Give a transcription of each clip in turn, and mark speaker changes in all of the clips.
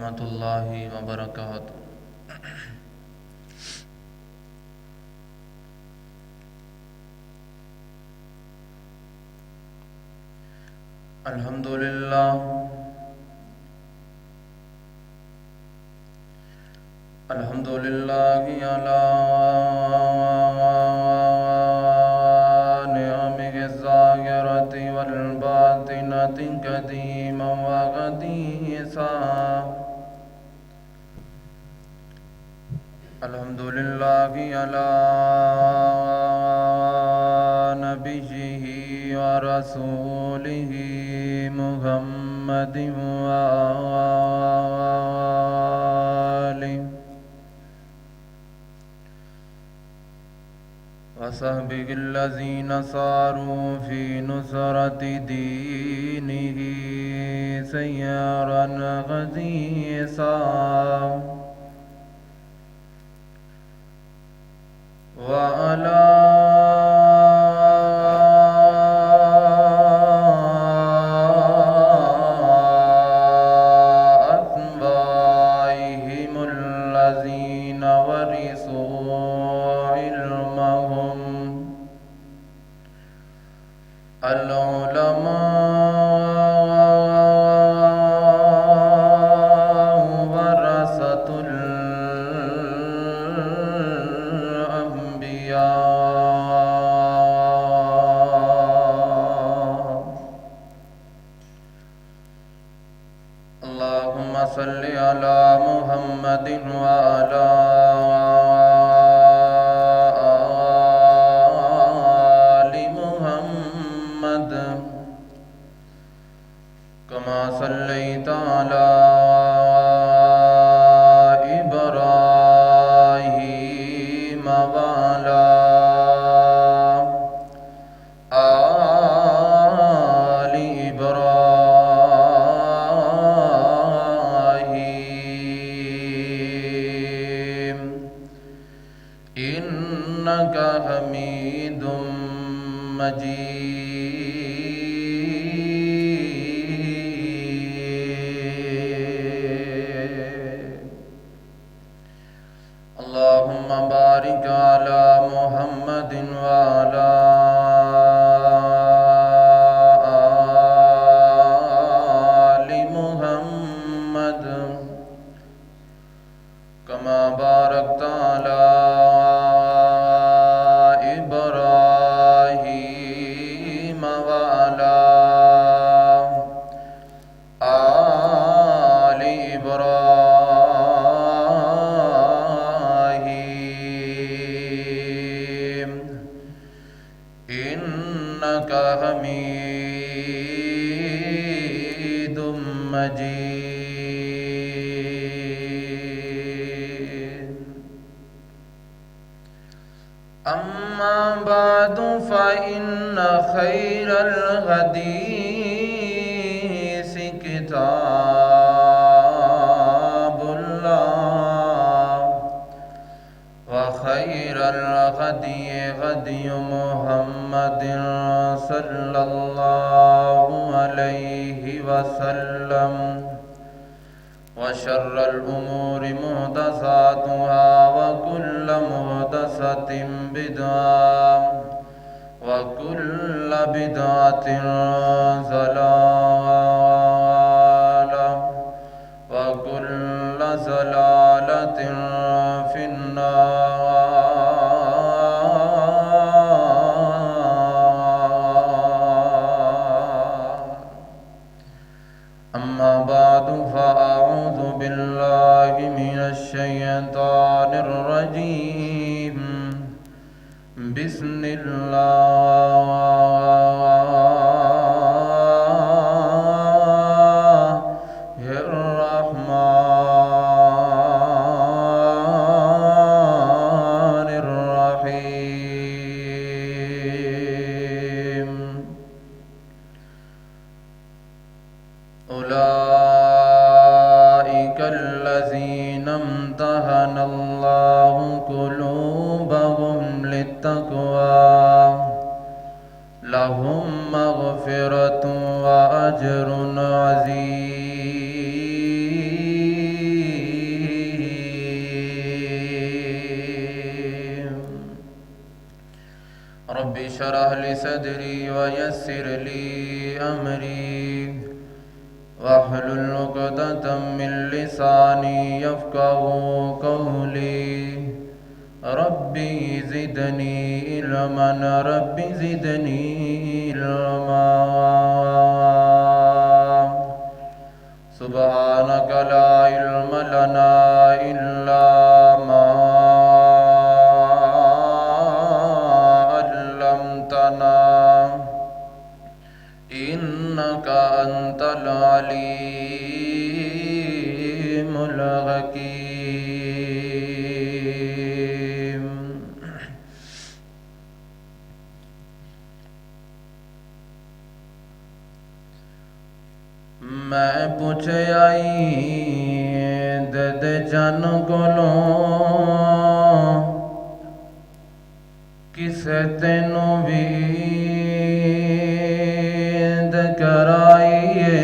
Speaker 1: ورحمۃ اللہ وبرکاتہ۔ الحمدللہ الحمدللہ علی نعمہ الظاہرۃ والباطنۃ قدیما وحدیثا۔ الحمدللہ علی نبیہ ورسولہ محمد وآلہ وصحبہ الذین ساروا فی نصرۃ دینہ سیرا غزیسا، وعلی أتباعهم الذين ورثوا علمهم العلماء ورثة الأنبياء۔ اللهم صل على محمد وعلى آل محمد كما صليت على إبراهيم وعلى آل إبراهيم إنك حميد مجيد۔ اللهم بارك على محمد وعلى آل محمد كما باركت على إبراهيم وعلى آل إبراهيم إنك حميد مجيد۔ أما بعد فإن خير الحديث كتاب الله، وخير الهدي هدي محمد صلى الله عليه وسلم، وشر الأمور محدثاتها، وكل محدثة بدعة، وكل بدعة ضلالة، وكل ضلالة في النار۔ أما بعد فأعوذ بالله من الشيطان الرجيم، بسم الله الرحمن الرحيم۔ أولئك الذين امتحن الله قلوبهم للتقوى، لهم مغفرة وأجر عظيم۔ اشرح لي صدري ويسر لي أمري واحلل عقدة من لساني يفقهوا قولي ربي زدني علما ربي زدني علما سبحانك لا علم لنا إلا ما علمتنا إنك أنت العليم الحكيم میں پوچھے آئی دد جان کولوں کسے تینوں بھی کرائیے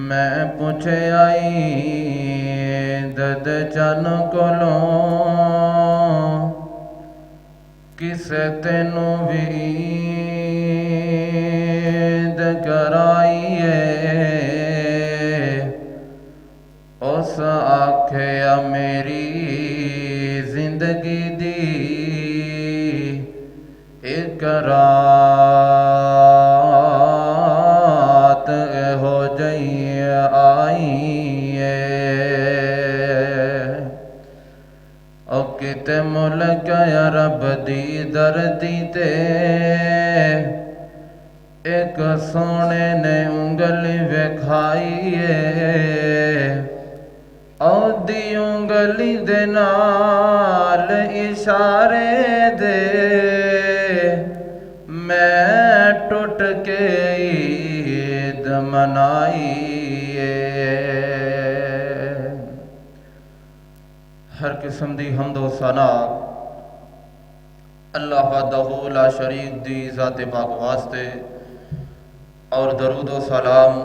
Speaker 1: میں پوچھے آئی دد جان کولوں کسے تینوں بھی کرائیے اس آکھیا میری زندگی دی ایک رات ہو جئی آئی او کتے ملک یا رب دی دردی تے ایک سونے نے انگلی وکھائیے او دی انگلی دے نال اشارے دے میں ٹوٹ کے عید منائیے ہر قسم دی حمد و ثنا اللہ وحدہ لا شریک دی ذات پاک واسطے اور درود و سلام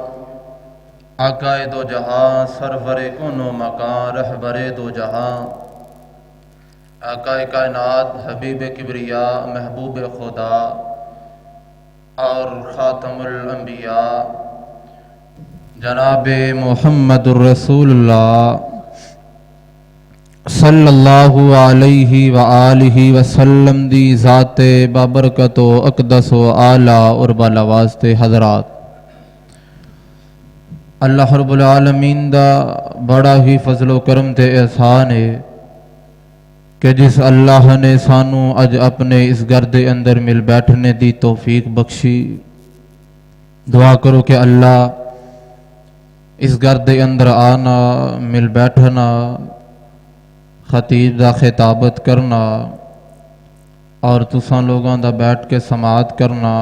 Speaker 1: آقا دو جہاں سرور کون و مکان رہبر دو جہاں آقا کائنات حبیب کبریا محبوب خدا اور خاتم الانبیاء جناب محمد الرسول اللہ صلی اللہ علیہ وآلہ وسلم دی ذات بابرکت و اقدس و اعلیٰ اور بالا واسطے حضرات اللہ رب العالمین دا بڑا ہی فضل و کرم تے احسان ہے کہ جس اللہ نے سانو اج اپنے اس گھر دے اندر مل بیٹھنے دی توفیق بخشی دعا کرو کہ اللہ اس گھر دے اندر آنا مل بیٹھنا خطیب دا خطابت کرنا اور تساں لوگاں دا بیٹھ کے سماعت کرنا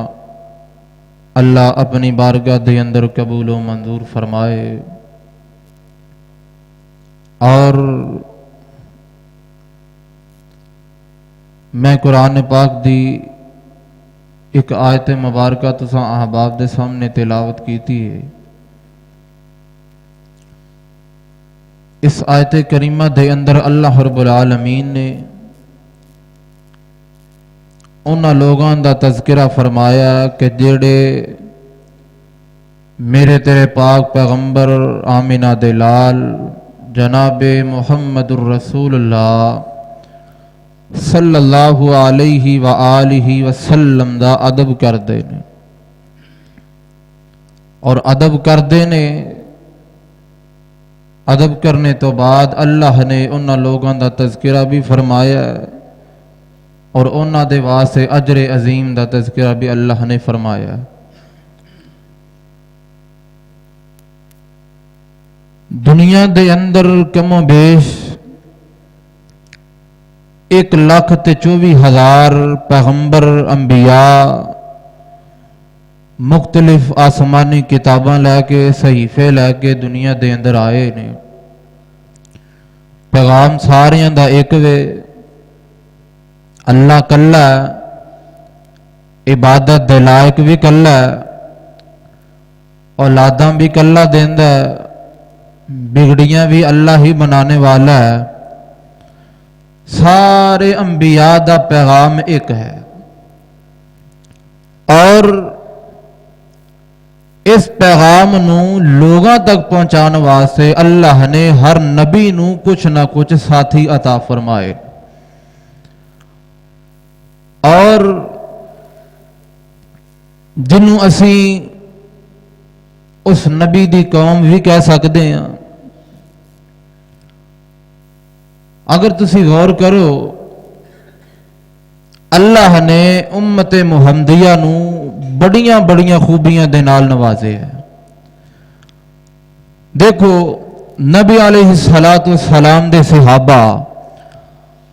Speaker 1: اللہ اپنی بارگاہ دے اندر قبول و منظور فرمائے اور میں قرآن پاک دی ایک آیت مبارکہ تساں احباب دے سامنے تلاوت کیتی ہے اس آیت کریمہ دے اندر اللہ رب العالمین نے انہاں لوگاں دا تذکرہ فرمایا کہ جڑے میرے تیرے پاک پیغمبر آمینہ دے لال جناب محمد الرسول اللہ صلی اللہ علیہ وآلہ وسلم دا ادب کر دے نے اور ادب کر دے نے ادب کرنے تو بعد اللہ نے انہاں لوگوں دا تذکرہ بھی فرمایا اور انہاں دے واسطے اجر عظیم دا تذکرہ بھی اللہ نے فرمایا دنیا دے اندر کم و بیش 1,24,000 پیغمبر انبیاء مختلف آسمانی کتاباں لے کے صحیفے لے کے دنیا دے اندر آئے نے پیغام ساریاں دا ایک وے اللہ کلا ہے عبادت دے لائق بھی کلا ہے اولاداں بھی کلا دیندا ہے بگڑیاں بھی اللہ ہی بنانے والا ہے سارے انبیاء دا پیغام ایک ہے، اور اس پیغام نو لوگاں تک پہنچانے واسطے اللہ نے ہر نبی نو کچھ نہ کچھ ساتھی عطا فرمائے، اور جنوں اسی اس نبی دی قوم بھی کہہ سکتے ہیں۔ اگر تسی غور کرو، اللہ نے امت محمدیہ نو بڑیاں بڑیاں خوبیاں دے نال نوازے ہیں۔ دیکھو نبی علیہ السلام دے صحابہ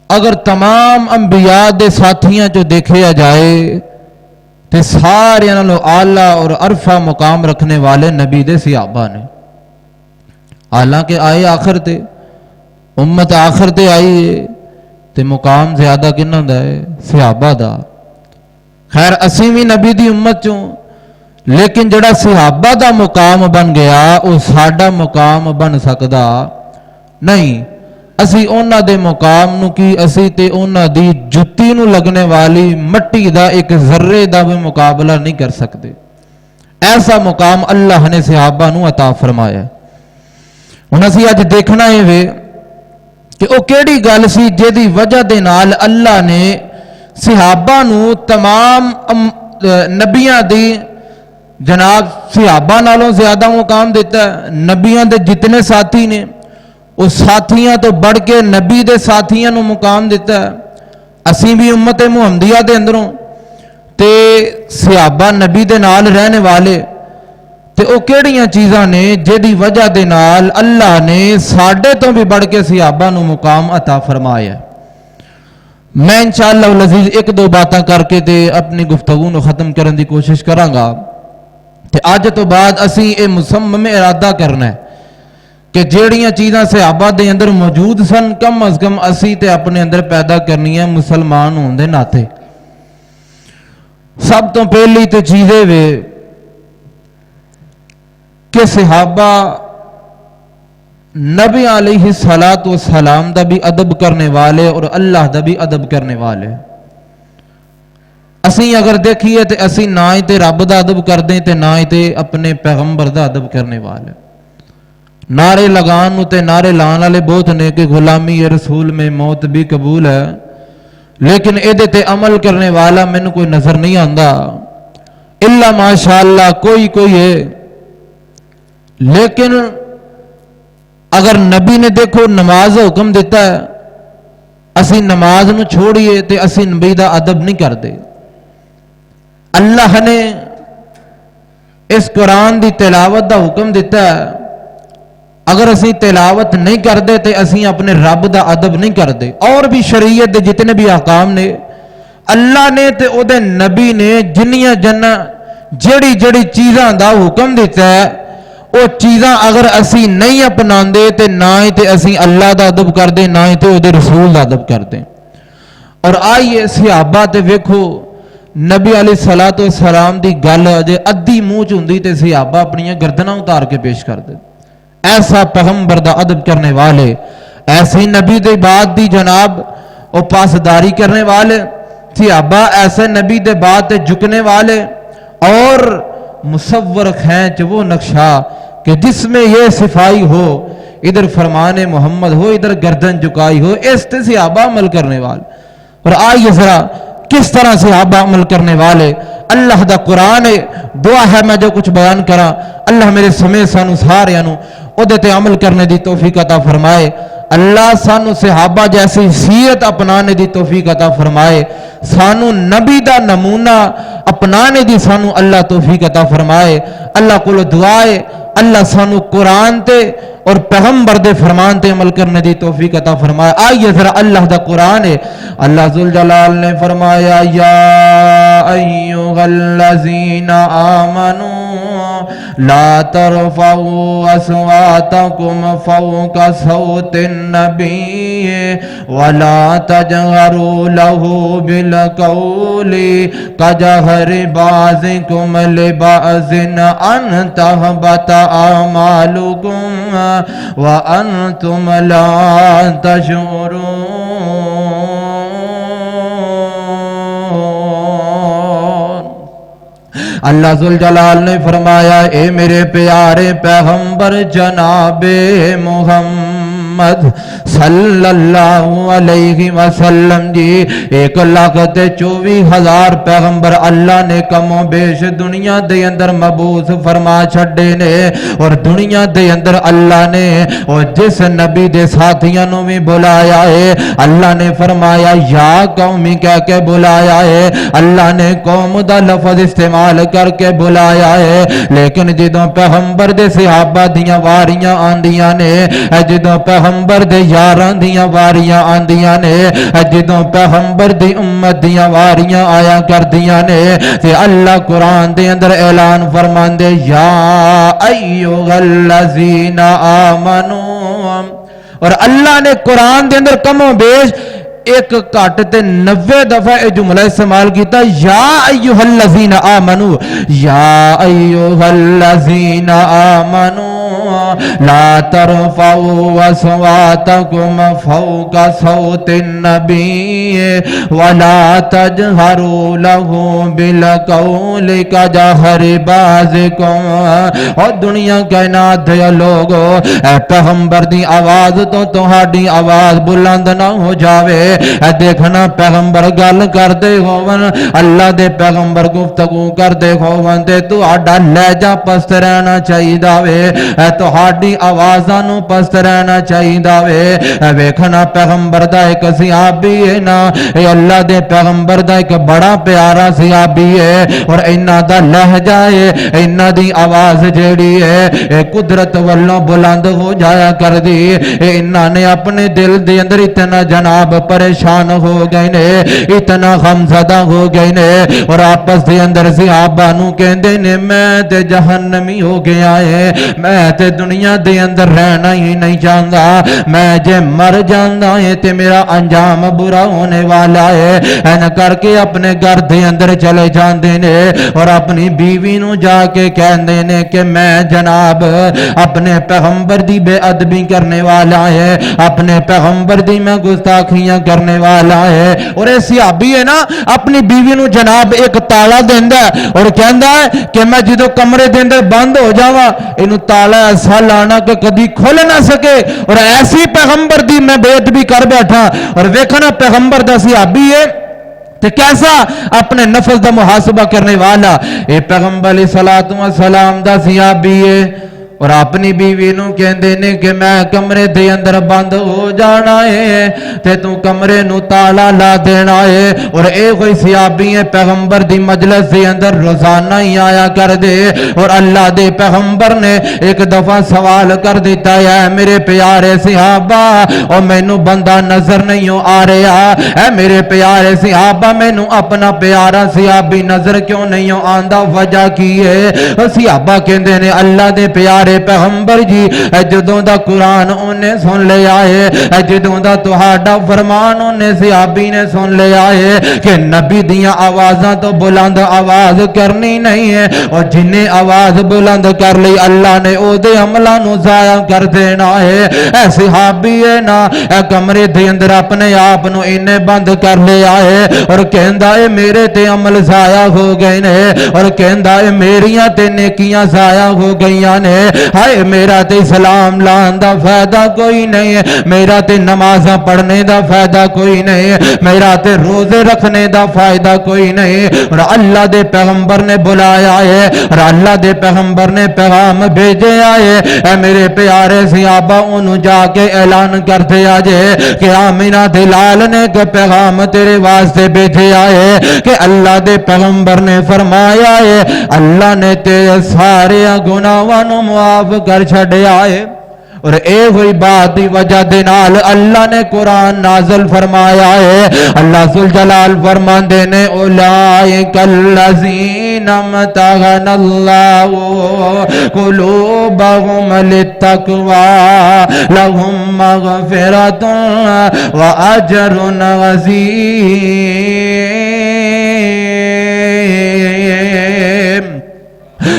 Speaker 1: اگر تمام انبیاء دے ساتھیاں جو دیکھیا جائے تے سارے نالوں اعلیٰ اور عرفہ مقام رکھنے والے نبی دے صحابہ نے، حالانکہ آئے آخر تے، امت آخر تے آئی ہے تے مقام زیادہ کنہ دا ہے؟ صحابہ دا۔ خیر اسی بھی نبی دی امت چوں، لیکن جڑا صحابہ دا مقام بن گیا وہ ساڈا مقام بن سکدا نہیں۔ اسی اونا دے مقام نو کی اسی تے اونا دی جتی نو لگنے والی مٹی دا ایک ذرے دا بھی مقابلہ نہیں کر سکتے۔ ایسا مقام اللہ نے صحابہ نو عطا فرمایا۔ ہن اسی اج دیکھنا ہے وے کہ او کیڑی گل سی جیدی وجہ دے نال اللہ نے صحابہ نو تمام نبیاں دی جناب صحابہ نالوں زیادہ مقام دیتا ہے۔ نبیاں دے جتنے ساتھی نے وہ ساتھیاں تو بڑھ کے نبی دے ساتھیاں نو مقام دیتا ہے۔ اسی بھی امت محمدیہ دے اندروں تے صحابہ نبی دے نال رہنے والے تے او کیڑیاں چیزاں نے جیدی وجہ دے نال اللہ نے ساڈے تو بھی بڑھ کے صحابہ نو مقام عطا فرمایا۔ میں انشاءاللہ العزیز ایک دو باتاں کر کے تے اپنی گفتگو نو ختم کرن دی کوشش کراں گا تے اج تو بعد اسی اے مصمم ارادہ کرنا ہے کہ جیڑیاں چیزاں صحابہ دے اندر موجود سن کم از کم اسی تے اپنے اندر پیدا کرنی ہے مسلمان ہون دے ناتے۔ سب تو پہلی تے چیزیں وے کہ صحابہ نبی علیہ السلام دا بھی ادب کرنے والے اور اللہ دا بھی ادب کرنے والے۔ اسی اگر دیکھیے تے اسی نہ ہی تے رب دا ادب کر دیں تے نہ ہی تے اپنے پیغمبر دا ادب کرنے والے۔ نعرے لگان تے نعرے لان والے بہت نے کہ غلامی رسول میں موت بھی قبول ہے، لیکن ایدے تے عمل کرنے والا میں کوئی نظر نہیں آندا، الا ماشاءاللہ کوئی ہے۔ لیکن اگر نبی نے دیکھو نماز حکم دیتا ہے، اسی نماز نو چھوڑیے تے اسی نبی دا ادب نہیں کر دے۔ اللہ نے اس قرآن دی تلاوت دا حکم دیتا ہے، اگر اسی تلاوت نہیں کر دے تے اسی اپنے رب دا ادب نہیں کر دے۔ اور بھی شریعت دے جتنے بھی احکام نے اللہ نے تے او دے نبی نے جنیاں جڑی چیزاں دا حکم دیتا ہے او چیزاں اگر اسی نہیں اپنا دے تے نہ ہی تے اسی اللہ دا ادب کر دے نہ ہی تے او دے رسول دا ادب کر دیں۔ اور آئیے صحابہ تے ویکھو نبی علیہ السلام دی گل اجے ادھی منہ چ ہوندی تے صحابہ اپنی گردناں اتار کے پیش کر دے۔ ایسا پیغمبر دا ادب کرنے والے، ایسی نبی دے بعد دی جناب او پاسداری کرنے والے صحابہ، ایسے نبی دے بعد تے جھکنے والے، اور مصور کھینچ وہ نقشہ کہ جس میں یہ صفائی ہو، ادھر فرمان محمد ہو ادھر گردن جھکائی ہو، اس تے صحابہ عمل کرنے والے۔ اور آئیے ذرا کس طرح صحابہ عمل کرنے والے۔ اللہ دا قرآن ہے، دعا ہے میں جو کچھ بیان کرا اللہ میرے سمیت سانو سارے او دے تے عمل کرنے دی توفیق عطا فرمائے۔ اللہ سانو صحابہ جیسی سیرت اپنانے دی توفیق عطا فرمائے، سانو نبی دا نمونہ اپنانے دی سانو اللہ توفیق عطا فرمائے۔ اللہ کو دعائے اللہ سانو قرآن تے اور پیغمبر دے فرمان تے عمل کرنے دی توفیق عطا فرمائے۔ آئیے ذرا اللہ دا قرآن ہے، اللہ ذوالجلال نے فرمایا یا ایھا الذین آمنوا لا ترفعوا اصواتکم فوق صوت النبی ولا تجهروا له بالقول كجهر بعضکم لبعض ان تحبط اعمالکم وانتم لا تشعرون۔ اللہ ذوالجلال نے فرمایا اے میرے پیارے پیغمبر جناب محمد صلی اللہ علیہ وسلم جی 1,24,000 پیغمبر اللہ نے کم و بیش دنیا دے اندر مبعوث فرما چھڑے نے اور دنیا دے اندر اللہ نے اور جس نبی دے ساتھیاں نو بھی بلایا ہے اللہ نے فرمایا یا قومی کہہ کے بلایا ہے اللہ نے قوم دا لفظ استعمال کر کے بلایا ہے لیکن جدوں پیغمبر دے صحابہ دیاں واریاں آندیاں نے جدوں پیغمبر دے یاراں دیاں واریاں آندیاں نے جدوں پیغمبر دی امت دیاں واریاں آیا کر دیاں نے تے اللہ قرآن دے اندر اعلان فرماندے یا ایھا الذین آمنوا اور اللہ نے قرآن دے اندر کم و بیش ایک کٹ تے 90 دفعہ اے جملہ استعمال کیتا یا ایھا الذین آمنو یا ایھا الذین آمنو لا ترفعوا اصواتکم فوق صوت النبی ولا تجہروا له بالقول کجہر بعضکم اور دنیا کائنات دے لوگو اے پیغمبر دی آواز تو تہاڈی آواز بلند نہ ہو جاوے دیکھنا پیغمبر گل کردے ہون اللہ دے پیغمبر گفتگو کردے ہون تے تہاڈا لہجہ پست رہنا چاہیدا وے تہاڈی آوازاں نو پست رہنا چاہیدا وے ویکھنا پیغمبر دا ایک صحابی ہے نا اے اللہ دے پیغمبر دا ایک بڑا پیارا صحابی ہے اور انہاں دا لہجہ ہے انہاں دی آواز جیڑی ہے اے قدرت والوں بلند ہو جایا کر دی انہاں نے اپنے دل دے اندر اتنا جناب پریشان ہو گئے نے اتنا غمزدہ ہو گئے نے اور آپس دے اندر صحابہ نو کہندے نے میں تے جہنمی ہو گیا ہے میں تے دنیا دے اندر رہنا ہی نہیں چاہتا میں جے مر جاندا ہے تے میرا انجام برا ہونے والا ہے این کر کے اپنے گھر دے اندر چلے جاندے نے اور اپنی بیوی نو جا کے کہندے نے کہ میں جناب اپنے پیغمبر دی بے ادبی کرنے والا ہے اپنے پیغمبر دی میں گستاخیاں کرنے والا ہے اور اے صحابی ہے نا اپنی بیوی نو جناب ایک تالا دیندا ہے اور کہندا ہے کہ میں جدوں کمرے دے اندر بند ہو جاواں اینو تالا ایسا لانا کہ کدی کھل نہ سکے اور ایسی پیغمبر دی میں بے ادبی کر بیٹھا اور ویکھنا پیغمبر دا صحابی ہے تے کیسا اپنے نفس دا محاسبہ کرنے والا اے پیغمبر علیہ الصلوۃ والسلام دا صحابی ہے اور اپنی بیوی نو کہندے نے کہ میں کمرے دے اندر بند ہو جانا ہے تے تو کمرے نو تالا لا دینا ہے اور اے کوئی صحابی ہے پیغمبر دی مجلس دے اندر روزانہ ہی آیا کر دے اور اللہ دے پیغمبر نے ایک دفعہ سوال کر دیتا ہے میرے پیارے صحابہ اور مینوں بندہ نظر نہیں آ رہا اے میرے پیارے صحابہ مینوں اپنا پیارا صحابی نظر کیوں نہیں آندا وجہ کی ہے صحابہ کہندے نے اللہ دے پیارے پیغمبر جی جدوں دا قرآن انہیں سن لیا ہے جدوں دا تہاڈا فرمان انہیں صحابی نے سن لیا ہے کہ نبی دیاں آوازاں تو بلند آواز کرنی نہیں ہے اور جنہیں آواز بلند کر لی اللہ نے او دے عملہ نو ضائع کر دینا ہے اے صحابی ہے نا اے کمرے دے اندر اپنے آپ نو انہیں بند کر لیا ہے اور کہندا ہے میرے تے عمل ضائع ہو گئے نے اور کہندا ہے میریاں تے نیکیاں ضائع ہو گئیاں نے ہائے میرا تے سلام لان دا فائدہ کوئی نہیں ہے میرا تے نمازاں پڑھنے دا فائدہ کوئی نہیں ہے میرا تے روزے رکھنے دا فائدہ کوئی نہیں اور اللہ دے پیغمبر نے بلایا ہے اور اللہ دے پیغمبر نے پیغام بھیجے آئے اے میرے پیارے صحابہ انہوں جا کے اعلان کر دیا جے کہ آمینہ دلال نے کہ پیغام تیرے واسطے بھیجے آئے کہ اللہ دے پیغمبر نے فرمایا ہے اللہ نے تیرے سارے گناہوں معاف کر چھڑے آئے اور اے ہوئی بات دی وجہ دینال اللہ نے قرآن نازل فرمایا ہے اللہ ذوالجلال فرماندے نے اولئک الذین امتحن اللہ قلوبہم للتقوی لہم مغفرۃ واجر عظیم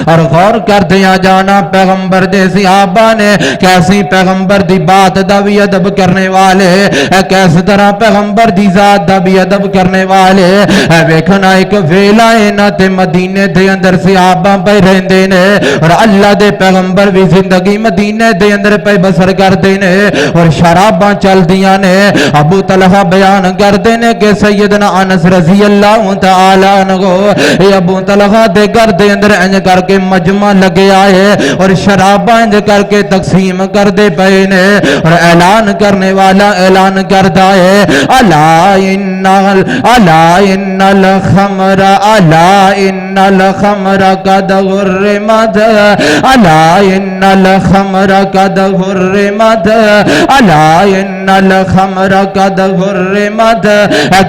Speaker 1: اور غور کردیا جانا پیغمبر دے صحابہ نے کیسی پیغمبر دی بات دا بھی ادب کرنے والے کیس طرح پیغمبر دی ذات دا بھی ادب کرنے والے ویکھنا ایک ویلا اینا تے مدینے دے اندر صحابہ پہ رہندے نے اور اللہ دے پیغمبر بھی زندگی مدینے دے اندر پہ بسر کردے نے اور شراباں چل دیاں نے ابو طلحہ بیان کردے نے کہ سیدنا انس رضی اللہ تعالی عنہ ابو طلحہ دے گھر دے اندر انج کر کے مجمع لگے آئے اور شراباں انج کر کے تقسیم کر دے پئے نے اور اعلان کرنے والا اعلان کردا ہے الا ان الخمر قد حرمت الا ان الخمر قد حرمت الا ان الخمر قد حرمت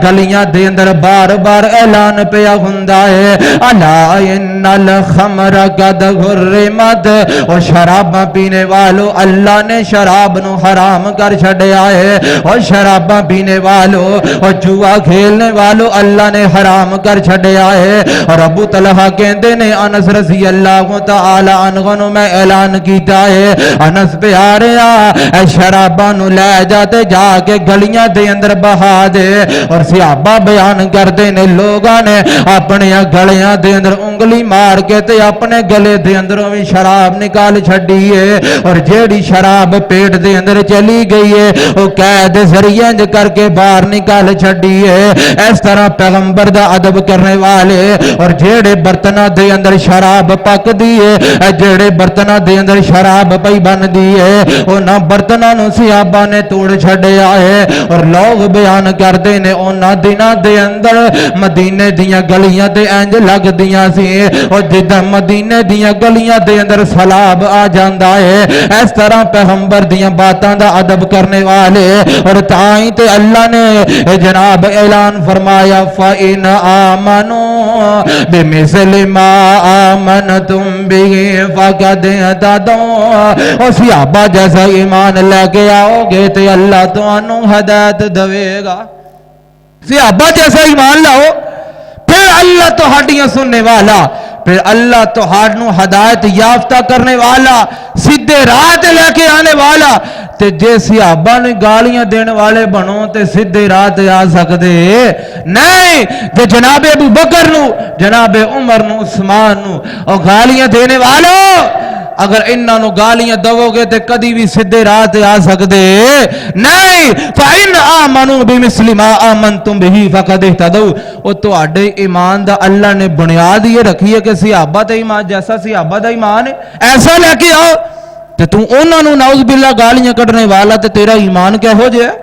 Speaker 1: گلیاں دے اندر بار بار اعلان پیا ہوندا ہے الا ان الخمر قد حرمت اور شراب پینے والوں اللہ نے شراب نو حرام کر چھڈیا ہے اور شراب پینے والوں اور جوا کھیلنے والوں اللہ نے حرام کر چھڈیا ہے اور ابو طلحہ کہندے نے انس رضی اللہ تعالی عنہ نو میں اعلان کیتا ہے انس پیاریا اے شراباں نو لے جاتے جا کے گلیاں دے اندر بہا دے اور صحابہ بیان کردے نے لوگاں نے اپنے گلیاں دے اندر انگلی مار کے تے اپنے گلے دے اندروں بھی شراب نکال چھڈی ہے اور جیڑی شراب پیٹ دے اندر چلی گئی ہے وہ قید ذریعے انج کر کے باہر نکال چھڈی ہے اس طرح پیغمبر دا ادب کرنے والے اور جیڑے برتناں دے اندر شراب پک دی ہے جیڑے برتناں دے اندر شراب پئی بن دی ہے انہاں برتناں نو صحابہ نے توڑ چھڈیا ہے اور لوگ بیان کردے نے انہاں دناں دے اندر مدینے دیاں گلیاں تے انج لگ دیاں سی اور جداں مدینے دیاں گلیاں دے اندر سلاب آ جاندا ہے اس طرح پیغمبر دیاں باتاں دا ادب کرنے والے اور تائیں تے اللہ نے جناب اعلان فرمایا فَإِنْ آمَنُوا بِمِثْلِ مَا آمَنْتُمْ بِهِ فَقَدْ اهْتَدَوْا اور صحابہ جیسا ایمان لے کے آؤ گے تے اللہ تانوں ہدایت دے گا صحابہ جیسا ایمان لاؤ پھر اللہ تہاڈیاں سننے والا پھر اللہ تہاڈوں ہدایت یافتہ کرنے والا سیدھے راہ تے لے کے آنے والا تے جے صحابہ نے گالیاں دینے والے بنو تے سیدھے راہ تے آ سکدے نہیں تے جناب ابو بکر نو جناب عمر نو عثمان نو اور گالیاں دینے والوں اگر انہاں نو گالیاں دو گے تے کدی بھی سیدھے راہ تے آ سکدے نہیں فَإِنْ آمَنُوا بِمِثْلِ مَا آمَنْتُمْ بِهِ فَقَدْ اهْتَدَوْا او تواڈے ایمان دا اللہ نے بنیاد یہ رکھی ہے کہ صحابہ دا ایمان جیسا صحابہ دا ایمان ہے ایسا لے کے آؤ تے تو انہاں نو نعوذ باللہ گالیاں کڈنے والا تے تیرا ایمان کیا ہو جائے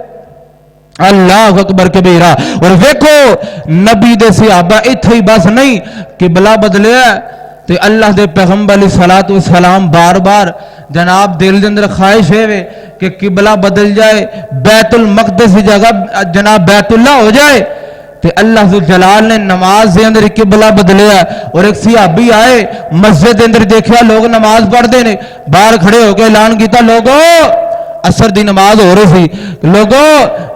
Speaker 1: اللہ اکبر کبیرہ اور دیکھو نبی دے صحابہ ایتھے ہی بس نہیں قبلہ بدلے تے اللہ دے پیغمبر علیہ الصلوۃ والسلام بار بار جناب دل دے اندر خواہش ہے کہ قبلہ بدل جائے بیت المقدس کی جگہ جناب بیت اللہ ہو جائے تے اللہ ذو جلال نے نماز دے اندر قبلہ بدلیا اور ایک صحابی آئے مسجد دے اندر دیکھیا لوگ نماز پڑھدے نے باہر کھڑے ہو کے اعلان کیتا لوگو عصر دی نماز ہو رہی سی لوگو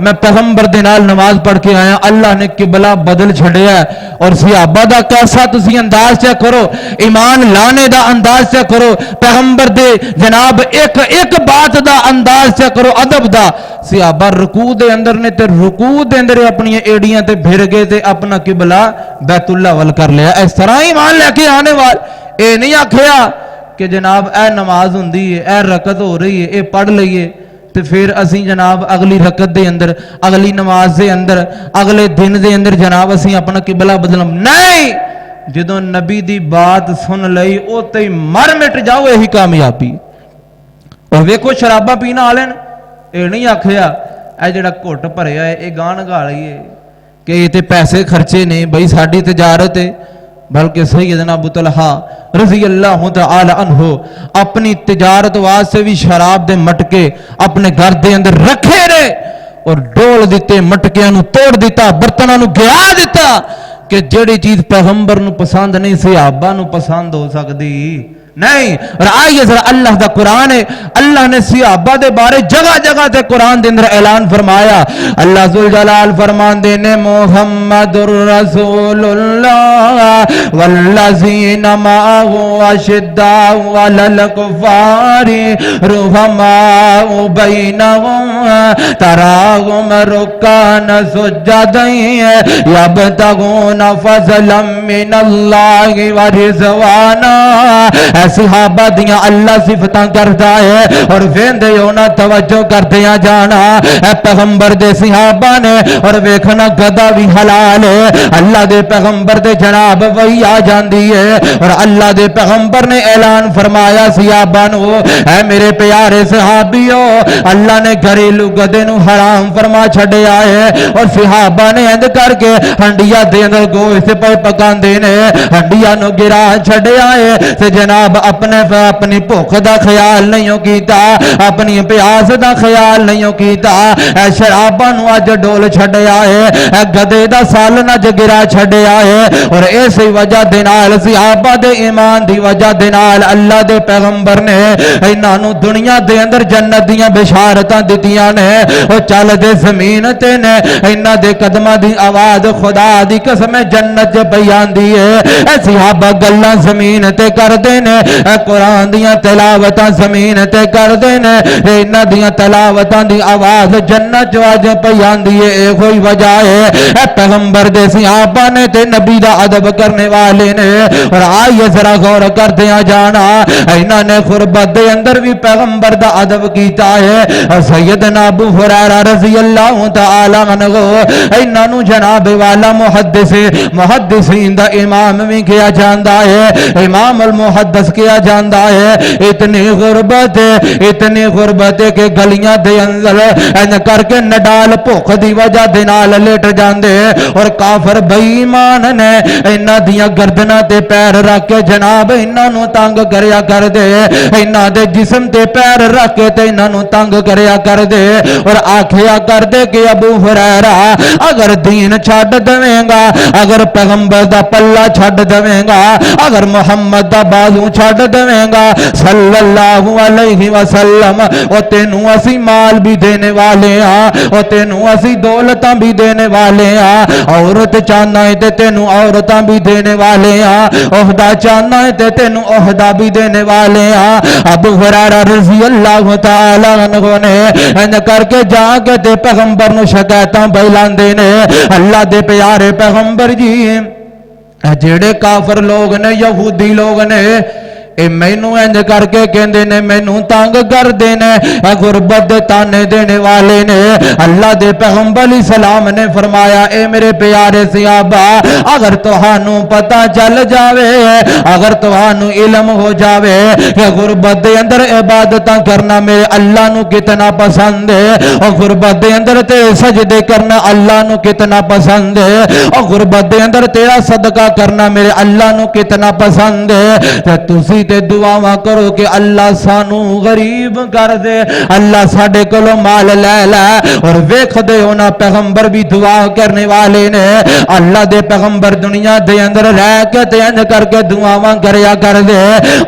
Speaker 1: میں پیغمبر دے نال نماز پڑھ کے آیا اللہ نے قبلہ بدل چھڑیا اور صحابہ دا کیسا تسی انداز چیک کرو ایمان لانے دا انداز چیک کرو پیغمبر دے جناب ایک بات دا انداز چیک کرو ادب دا صحابہ رکوع دے اندر نے تے رکوع دے اندر اپنی ایڑیاں تے بھر گئے تے اپنا قبلہ بیت اللہ ول کر لیا اس طرح ایمان لے کے آنے وال اے نہیں آکھیا کہ جناب اے نماز ہوندی ہے اے رکعت ہو رہی ہے اے پڑھ لئیے تے پھر اسی جناب اگلی رکعت دے اندر اگلی نماز دے اندر اگلے دن دے اندر جناب اسی اپنا قبلہ بدلم نہیں جدوں نبی دی بات سن لئی او تے مر مٹ جاؤ یہی کامیابی اور ویکھو شرابہ پینا والے اے نہیں آکھیا اے جڑا گھٹ بھریا ہے اے گان گا لئیے کہ یہ تے پیسے خرچے نے بھئی ساڈی تجارت ہے بلکہ سیدنا ابو طلحہ رضی اللہ تعالی عنہ اپنی تجارت واسطے بھی شراب دے مٹکے اپنے گھر دے اندر رکھے رہے اور ڈول دیتے مٹکیاں نو توڑ دیتا برتناں نو گیا دیتا کہ جڑی چیز پیغمبر نو پسند نہیں صحابہ نو پسند ہو سکتی نہیں. اور آئیے ذرا اللہ دا قرآن ہے, اللہ نے صحابہ دے بارے جگہ جگہ تے قرآن دے اندر اعلان فرمایا. اللہ ذوالجلال فرمان دے نے محمد الرسول اللہ والذین معه اشداء علی الکفار رحماء بینہم تراہم رکعا سجدا یبتغون فضلا من اللہ ورضوانا. صحابہ دیاں اللہ صفتاں کرتا ہے اور ویندے ہونا توجہ کردیاں جانا. اے پیغمبر دے صحابہ نے اور ویکھنا گدا بھی حلال ہے. اللہ دے پیغمبر دے جناب وہی آ جاندی ہے اور اللہ دے پیغمبر نے اعلان فرمایا صحابہ نو, اے میرے پیارے صحابیو, اللہ نے گھریلو گدے نو حرام فرما چھڈیا ہے. اور صحابہ نے اند کر کے ہنڈیا دے اندر گوشت پکاندے نے, ہنڈیا نو گرا چھڈیا ہے تے جناب اپنی بھوک دا خیال نہیں کیتا, اپنی پیاس دا خیال نہیں کیتا. اے شراباں نو اج ڈول چھڈیا ہے, اے گدے دا سالن اج گرا چھڈیا ہے. اور اسی وجہ دے نال صحابہ دے ایمان دی وجہ دے نال اللہ دے پیغمبر نے انہاں نو دنیا دے اندر جنت دیاں بشارتاں دتیاں نے. او چل دے زمین تے نے انہاں دے قدماں دی آواز خدا دی قسم جنت پئی آندی ہے. اے صحابہ گلاں زمین تے کردے نے, اے قرآن دیاں تلاوتاں زمین تے کردے نے, انہاں دیاں تلاوتاں دی آواز جنت جو اج پئی آندی ہے. اے کوئی وجہ ہے اے پیغمبر دے صحابہ نے تے نبی دا ادب کرنے والے نے. اور آئیے ذرا غور کردیاں جانا, انہاں نے غربت دے اندر بھی پیغمبر دا ادب کیتا ہے. اور سیدنا ابو ہریرہ رضی اللہ تعالی عنہ انہاں نو جناب والا محدثین دا امام بھی کیا جاندا ہے, امام المحدث کیا جاندا ہے. اتنی غربت ہے کہ گلیاں دے اندر ان کر کے نڈال بھوک دی وجہ دے نال لیٹ جاندے اور کافر بے ایمان نے انہاں دیاں گردناں تے پیر رکھ کے جناب انہاں نو تنگ کریا کر دے, انہاں دے جسم تے پیر رکھ کے تے انہاں نو تنگ کریا کر دے اور آکھیا کر دے کہ ابو ہریرہ اگر دین چھڈ دویں گا, اگر پیغمبر دا پلہ چھڈ دویں گا, اگر محمد دا بازو چھڈ دویں گا صلی اللہ علیہ وسلم, او تینوں اسی مال بھی دینے والے ہاں, او تینوں اسی دولتاں بھی دینے والے ہاں, عورت چاہنا ہے تے تینوں عورتاں بھی دینے والے ہاں, عہدہ چاہنا ہے تے تینوں عہدہ بھی دینے والے ہاں. ابو ہریرہ رضی اللہ تعالی عنہ نے ان کر کے جا کے تے پیغمبر نو شکایتاں پھیلاندے نے, اللہ دے پیارے پیغمبر جی جیڑے کافر لوگ نے یہودی لوگ نے اے مینوں انج کر کے کہندے نے مینوں تنگ کر دینے, غربت دے تانے دینے والے نے. اللہ دے پیغمبر علیہ السلام نے فرمایا اے میرے پیارے صحابہ, اگر تہانوں پتہ چل جاوے, اگر تہانوں علم ہو جاوے کہ غربت دے اندر عبادتاں کرنا میرے اللہ نو کتنا پسند ہے, اور غربت دے اندر تے سجدے کرنا اللہ نو کتنا پسند ہے, اور غربت دے اندر تیرا صدقہ کرنا میرے اللہ نو کتنا پسند ہے, تے تسی تے دعا کرو کہ اللہ سانو غریب کر دے, اللہ ساڈے کولوں مال لے لے. اور ویکھ دے ہونا پیغمبر بھی دعا کرنے والے نے, اللہ دے پیغمبر دنیا دے اندر رہ کے تے انج کر کے دعاواں کریا کر دے,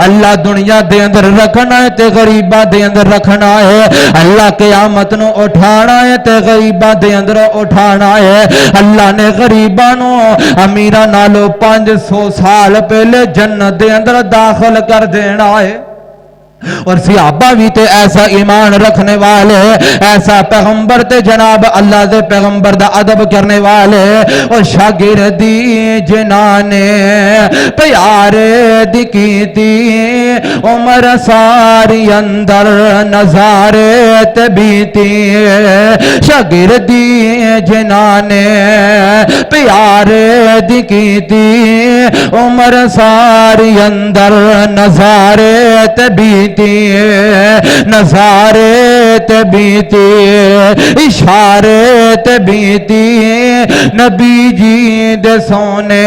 Speaker 1: اللہ دنیا دے اندر رکھنا ہے تے غریباں دے اندر رکھنا ہے, اللہ قیامت نو اٹھانا ہے تے غریباں دے اندر اٹھانا ہے. اللہ نے غریباں نو امیراں نالو 500 سال پہلے جنت دے اندر داخل کر دینا ہے. اور صحابہ بھی تے ایسا ایمان رکھنے والے, ایسا پیغمبر تے جناب اللہ دے پیغمبر دا ادب کرنے والے, اور شاگردی جنانے پیارے دی کیتی عمر ساری اندر نظارے تے بیتی, شاگردی جنانے پیارے دی کیتی عمر ساری اندر نظارے تے بیتی, نظارے تے بیتی اشارے تے بیتی, نبی جی دے سونے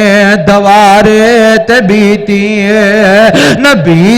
Speaker 1: دوارے تے بیتی, نبی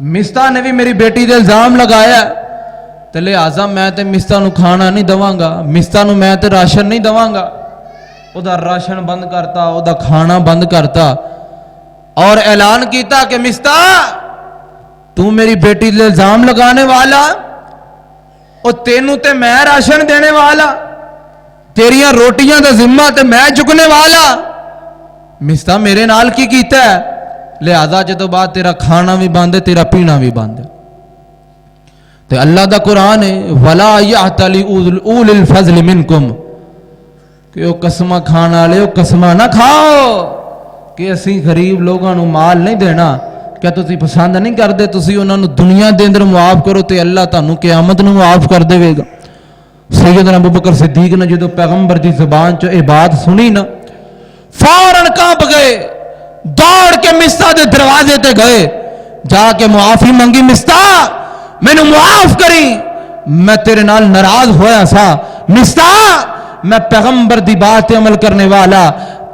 Speaker 2: مستا نے بھی میری بیٹی دے الزام لگایا تے لہٰذا میں تے مستا نو کھانا نہیں دواں گا، مستا نو میں تے راشن نہیں دواں گا۔ او دا راشن بند کرتا، او دا کھانا بند کرتا اور اعلان کیتا کہ مستا تو میری بیٹی دے الزام لگانے والا، او تینوں تے میں راشن دینے والا، تیریاں روٹیاں دا ذمہ تے میں چکنے والا، مستا میرے نال کی کیتا ہے؟ لہذا جدو بعد تیرا کھانا بھی بند ہے، تیرا پینا بھی بند ہے۔ تو اللہ دا قرآن ہے وَلَا يَعْتَلِ أُولِي الْفَضْلِ مِنْكُمْ کہ وہ قسمہ کھانا لے، وہ قسمہ نہ کھاؤ کہ اسی غریب لوگاں نو مال نہیں دینا، کیا تسی پسند نہیں کر دے تسی انہاں نو دنیا دے اندر معاف کرو تے اللہ تانوں قیامت نو معاف کر دے گا۔ سیدنا ابوبکر صدیق نے جدو پیغمبر دی زبان چو اے بات سنی نا فوراً کانپ گئے، دوڑ کے مستا دے دروازے تے گئے، جا کے معافی منگی، مستا میں نو معاف کری، میں تیرے نال ناراض ہویا سا، مستا میں پیغمبر دی بات عمل کرنے والا،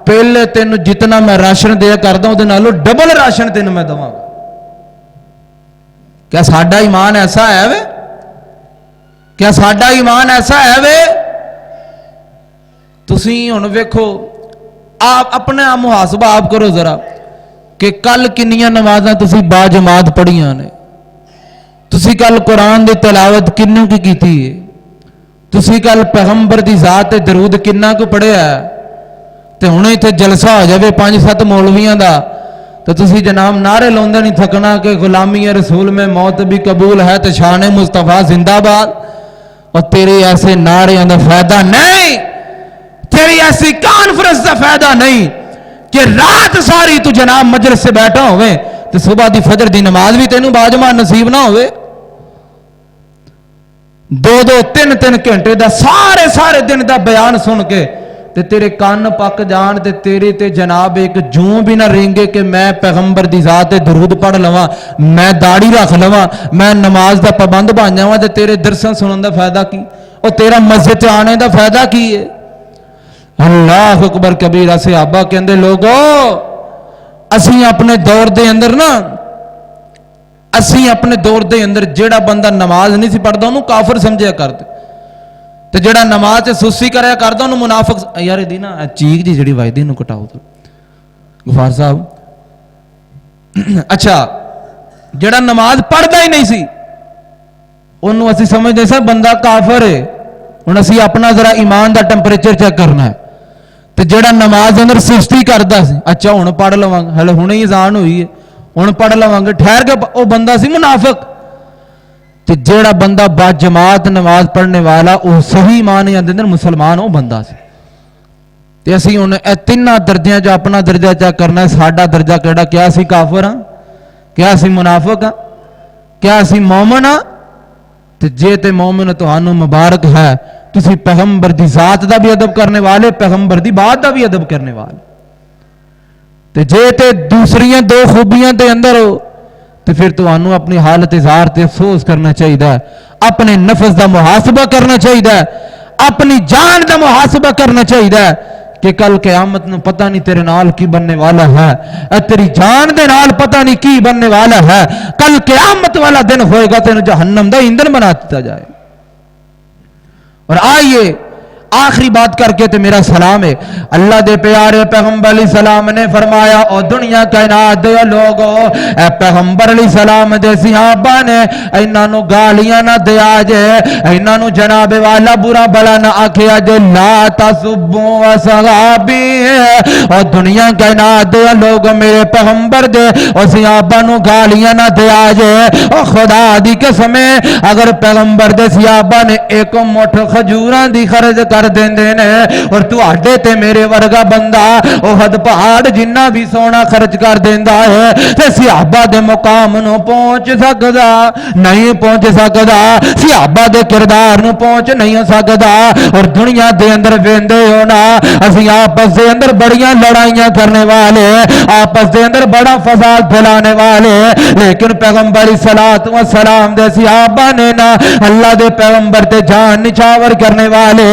Speaker 2: پہلے تینو جتنا میں راشن دیا کر دوں دے نالو ڈبل راشن تینو میں دوں گا۔ کیا ساڈا ایمان ایسا ہے وے؟ کیا ساڈا ایمان ایسا ہے وے؟ تسی ہن ویکھو آپ اپنے آپ محاسبہ آپ کرو ذرا کہ کل کنیاں نمازاں تسی با جماعت پڑھیاں نے، تسی کل قرآن دی تلاوت کنوں کی کیتی ہے، تسی کل پیغمبر دی ذات درود کنہ کو پڑھیا ہے، تے ہنے تے جلسہ ہو جاوے 5-7 مولویاں دا تو تسی جناب نعرے لوندے نہیں تھکنا کہ غلامی رسول میں موت بھی قبول ہے تے شان مصطفیٰ زندہ باد، اور تیرے ایسے نعرے دا فائدہ نہیں، تیری ایسی کانفرنس دا فائدہ نہیں کہ رات ساری تو جناب مجلس سے بیٹھا ہوئے تو صبح دی فجر دی نماز بھی تینوں باجماع نصیب نہ ہوئے، 2-2 3-3 گھنٹے دا سارے دن دا بیان سن کے تے تیرے کان پک جان تے تیرے تے جناب ایک جوں بھی نہ رینگے کہ میں پیغمبر دی ذات درود پڑھ لواں، میں داڑھی رکھ لواں، میں نماز دا پابند بن جاواں، تے تیرے درساں سنن دا فائدہ کی؟ اور تیرا مسجد آنے دا فائدہ کی ہے؟ اللہ اکبر کبیرہ۔ صحابہ کہندے لوگو اسی اپنے دور دے اندر نا اسی اپنے دور دے اندر جیڑا بندہ نماز نہیں سی پڑھدا انہوں کافر سمجھیا کرتے، تے جیڑا نماز سے سستی کریا کردا انہوں منافق۔ یار دی نا چیک جی جڑی وائدی نو کٹاؤ تو غفار صاحب، اچھا جیڑا نماز پڑھدا ہی نہیں سی انہوں اسی سمجھدے سا بندہ کافر ہے۔ ہن اسی اپنا ذرا ایمان دا ٹمپریچر چیک کرنا ہے، تے جیڑا نماز اندر سستی کردا سی اچھا ہن پڑھ لواں گا، ہلے ہنے ہی اذان ہوئی ہے ہن پڑھ لواں گے، ٹھہر کے او بندہ سی منافق۔ تے جیڑا بندہ با جماعت نماز پڑھنے والا او صحیح ایمان دے اندر مسلمان او بندہ سی۔ تے اسی ہن اے تیناں درجیاں جو اپنا درجہ چیک کرنا ہے، ساڈا درجہ کیڑا؟ کیا اسی کافر ہاں؟ کیا اسی منافق ہاں؟ کیا اسی مومن ہاں؟ تے جے تے مومن تہانوں مبارک ہے، تسی پیغمبر دی ذات دا بھی ادب کرنے والے، پیغمبر دی بات دا بھی ادب کرنے والے، تے جے تے دوسریاں 2 خوبیاں دے اندر ہو تو پھر تہانوں اپنی حالت اظہار تے افسوس کرنا چاہیے، اپنے نفس دا محاسبہ کرنا چاہیے، اپنی جان دا محاسبہ کرنا چاہیے کہ کل قیامت نو پتہ نہیں تیرے نال کی بننے والا ہے، تیری جان دے نال پتہ نہیں کی بننے والا ہے، کل قیامت والا دن ہوئے گا تینوں جہنم دا ایندھن بنا دیا جائے۔ اور آئیے آخری بات کر کے تے میرا سلام ہے، اللہ دے پیارے پیغمبر علیہ السلام نے فرمایا او دنیا کائنات دے لوگو، اے پیغمبر علیہ السلام دے صحابہ نے انہاں نو گالیاں نہ دیا جے، انہاں نو جناب والا برا بلا نہ آکھیا جے، لا تسبوا اصحابی، او دنیا کائنات دے لوگ میرے پیغمبر دے او صحابہ نو گالیاں نہ دیا جے، او خدا دی قسم اگر پیغمبر دے صحابہ نے ایک مٹھ کھجوراں دی خرچ کر دیندے نے اور تو آڈے تے میرے ورگا بندہ احد پہاڑ جنہ بھی سونا خرچ کر دیندا ہے تے صحابہ دے مقام نو پہنچ سکدا نہیں، پہنچ سکدا صحابہ دے کردار نو پہنچ نہیں سکدا۔ اور دنیا دے اندر ویندے ہو نا اسی آپس دے اندر بڑیاں لڑائیاں کرنے والے، آپس دے اندر بڑا فساد پھیلانے والے، لیکن پیغمبر صلوات و سلام دے صحابہ نے نا اللہ دے پیغمبر تے جان نچھاور کرنے والے،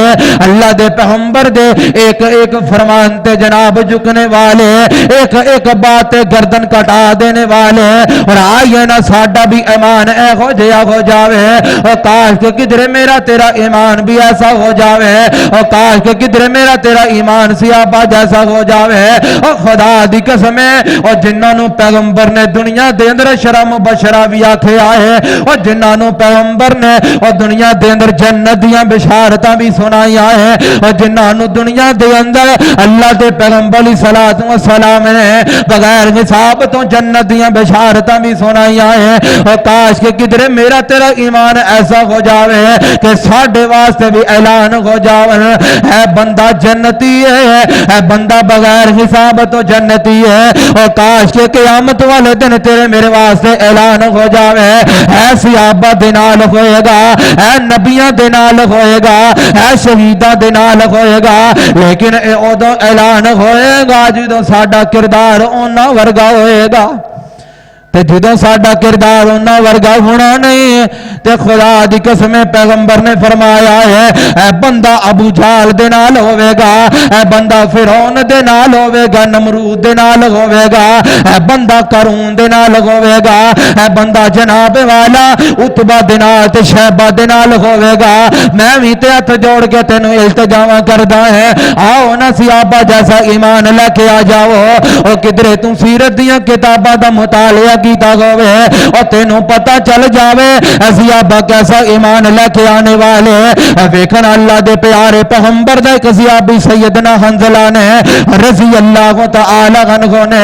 Speaker 2: اللہ دے پیغمبر دے ایک ایک فرمان تے جناب جھکنے والے، ایک ایک بات گردن کٹا دینے والے، اور آئیے نا ساڈا بھی ایمان اے ہو جیا ہو جاوے، اور کاش کہ کدھر میرا تیرا ایمان بھی ایسا ہو جاوے، اور کاش کہ کدھر میرا تیرا ایمان صحابہ جیسا ہو جاوے۔ اور خدا دی قسم ہے، اور جنہاں نو پیغمبر نے دنیا دے اندر شرم بشرا بھی آکھیا ہے، اور جنہاں نو پیغمبر نے اور دنیا دے اندر جنت دیاں بشارتاں بھی سنائیاں ہیں، اور جنہاں نو دنیا دے اندر اللہ دے پیغمبر علیہ الصلوۃ والسلام نے بغیر حساب تو جنت دیاں بشارتاں بھی سنائیاں ہیں۔ اور کاش کہ کدھر میرا تیرا ایمان ایسا ہو جاوے کہ ساڈے واسطے بھی اعلان ہو جاوے، اے بندہ جنتی ہے، بندہ بغیر حساب تو جنتی ہے۔ اور کاش کہ قیامت والے دن تیرے میرے واسطے اعلان ہو جاوے، اے صحابہ دے نال ہوئے گا، اے نبیاں دے نال ہوئے گا، اے شہیداں دے نال ہوئے گا، لیکن اے ادو اعلان ہوئے گا جدوں ساڈا کردار انہاں ورگا ہوئے گا۔ تے جدوں ساڈا کردار انہاں ورگا ہونا نہیں تے خدا دی قسم پیغمبر نے فرمایا ہے، اے بندہ ابو جہل دے نال ہوے گا، اے بندہ فرعون دے نال ہوے گا، نمرود دے نال ہوے گا، اے بندہ قارون دے نال ہوے گا، اے بندہ جناب والا عتبہ دے نال تے شیبہ دے نال ہوے گا۔ میں وی تے ہتھ جوڑ کے تینوں التجا کردا ہے، آؤ نا صحابہ جیسا ایمان لے کے آ جاؤ، او کدھر تو سیرت دیاں کتاباں دا مطالعہ کیتا ہوئے اور تینوں پتہ چل جاوے صحابہ کیسا ایمان لے کے آنے والے۔ ویکھن اللہ دے پیارے پیغمبر دے ایک صحابی سیدنا حنظلہ نے رضی اللہ تعالی عنہ نے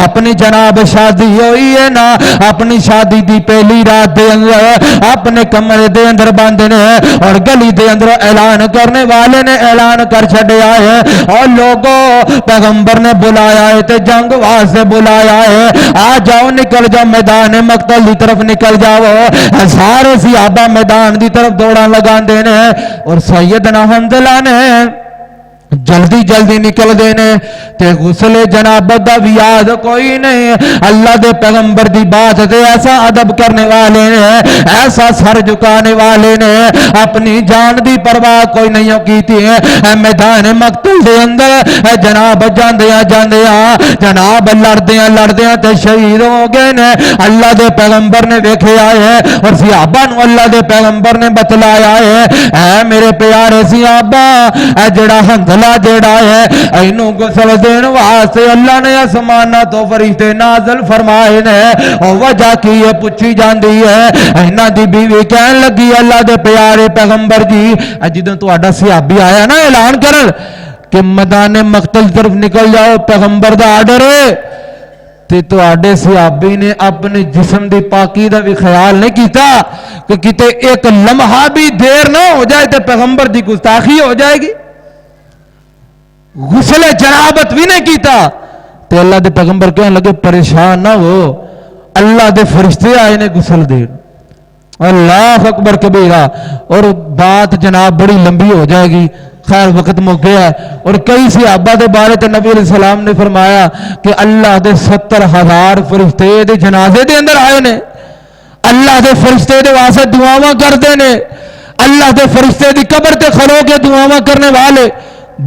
Speaker 2: اپنی جناب شادی ہوئی ہے نا، اپنی شادی دی پہلی رات دے اندر اپنے کمرے دے اندر بند نے اور گلی دے اندر اعلان کرنے والے نے اعلان کر چھڈیا ہے، اور لوگوں پیغمبر نے بلایا ہے تے جنگ واسطے بلایا ہے، آ جاؤ نکل جاؤ میدان مقتل دی طرف نکل جاؤ۔ سارے صحابہ میدان دی طرف دوڑا لگا دینے، اور سیدنا حنظلہ نے جلدی جلدی نکل دینے تے غسل جنابت دا بھی یاد کوئی نہیں۔ اللہ دے پیغمبر دی بات تے ایسا ادب کرنے والے نے، ایسا سر جھکانے والے نے، اپنی جان دی پرواہ کوئی نہیں کیتی ہے۔ میدان مقتل دے اندر جناب جاندیاں جاندیاں جناب لڑدیاں تے شہید ہو گئے نے۔ اللہ دے پیغمبر نے ویکھیا ہے اور صحابہ نو اللہ دے پیغمبر نے بتلایا ہے، اے میرے پیارے صحابہ، اے جڑا حنظلہ جڑا ہے اینو غسل دین واسطے اللہ نے آسماناں تو فرشتے نازل فرمائے نے۔ او وجہ کی یہ پوچھی جاندی ہے، انہاں دی بیوی کہن لگی اللہ دے پیارے پیغمبر جی جدوں تہاڈا صحابی آیا نا اعلان کرن کہ میدان مقتل طرف نکل جاؤ، پیغمبر دا آرڈر ہے، تے تہاڈے صحابی نے اپنے جسم دی پاکی دا بھی خیال نہیں کیتا کہ کتے ایک لمحہ بھی دیر نہ ہو جائے تے پیغمبر دی گستاخی ہو جائے گی، غسل جنابت بھی نہیں کیتا۔ تے اللہ دے پیغمبر کہنے لگے پریشان نہ ہو، اللہ دے فرشتے آئے نے غسل دین۔ اللہ اکبر کبیرہ، اور بات جناب بڑی لمبی ہو جائے گی، خیر وقت مک گیا ہے۔ اور کئی صحابہ دے بارے تے نبی علیہ السلام نے فرمایا کہ اللہ دے 70,000 فرشتے دے جنازے دے اندر آئے نے، اللہ دے فرشتے دے واسطے دعاواں کردے نے، اللہ دے فرشتے دی قبر تے کھلو کے دعاواں کرنے والے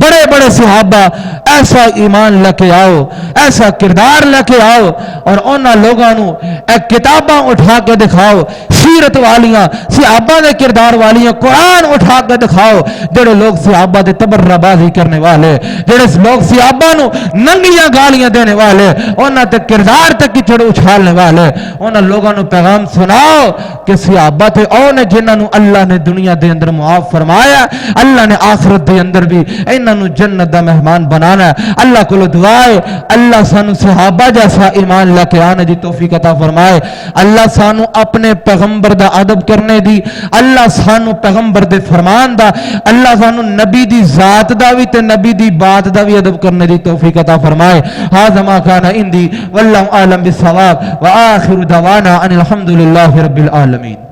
Speaker 2: بڑے بڑے صحابہ۔ ایسا ایمان لے کے آؤ، ایسا کردار لے کے آؤ، اور انہاں لوگاں نو ایک کتاباں اٹھا کے دکھاؤ، سیرت والیاں صحابہ دے کردار والیاں قرآن اٹھا کے دکھاؤ، جڑے لوگ صحابہ دے تبرہ بازی کرنے والے، جڑے لوگ صحابہ نو ننگیاں گالیاں دینے والے، انہاں تے کردار تے کچڑ اچھالنے والے، انہاں لوگاں نو پیغام سناؤ کہ صحابہ تے او نے جنہاں نو اللہ نے دنیا دے اندر معاف فرمایا، اللہ نے آخرت دے اندر بھی انہاں نو جنت دا مہمان بنانا ہے۔ اللہ کو دعائے اللہ سانو صحابہ جیسا ایمان لے کے آنے دی توفیق عطا فرمائے، اللہ سانو اپنے پیغمبر دا ادب کرنے دی، اللہ سانو پیغمبر دے فرمان دا، اللہ سانو نبی دی ذات دا بھی تے نبی دی بات دا بھی ادب کرنے دی توفیق عطا فرمائے۔ ھذا ما کان عندی واللہ اعلم بالصواب وآخر دعوانا ان الحمد للہ رب العالمین۔